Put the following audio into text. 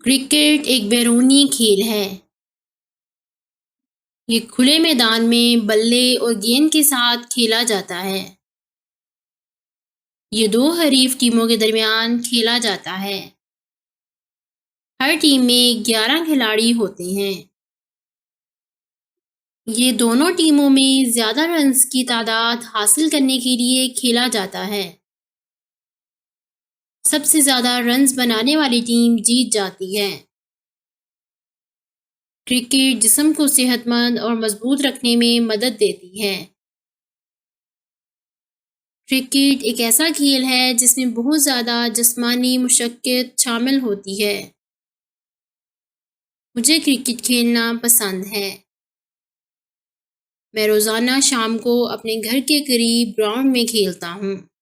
Cricket ایک بیرونی کھیل ہے۔ یہ کھلے میدان میں بلے اور گیند کے ساتھ کھیلا جاتا ہے۔ یہ دو حریف ٹیموں کے درمیان کھیلا جاتا ہے۔ ہر ٹیم میں 11 کھلاڑی ہوتے ہیں۔ یہ دونوں ٹیموں میں زیادہ رنز کی تعداد حاصل کرنے کے لیے کھیلا جاتا ہے۔ سب سے زیادہ رنز بنانے والی ٹیم جیت جاتی ہے۔ کرکٹ جسم کو صحت مند اور مضبوط رکھنے میں مدد دیتی ہے۔ کرکٹ ایک ایسا کھیل ہے جس میں بہت زیادہ جسمانی مشقت شامل ہوتی ہے۔ مجھے کرکٹ کھیلنا پسند ہے۔ میں روزانہ شام کو اپنے گھر کے قریب گراؤنڈ میں کھیلتا ہوں۔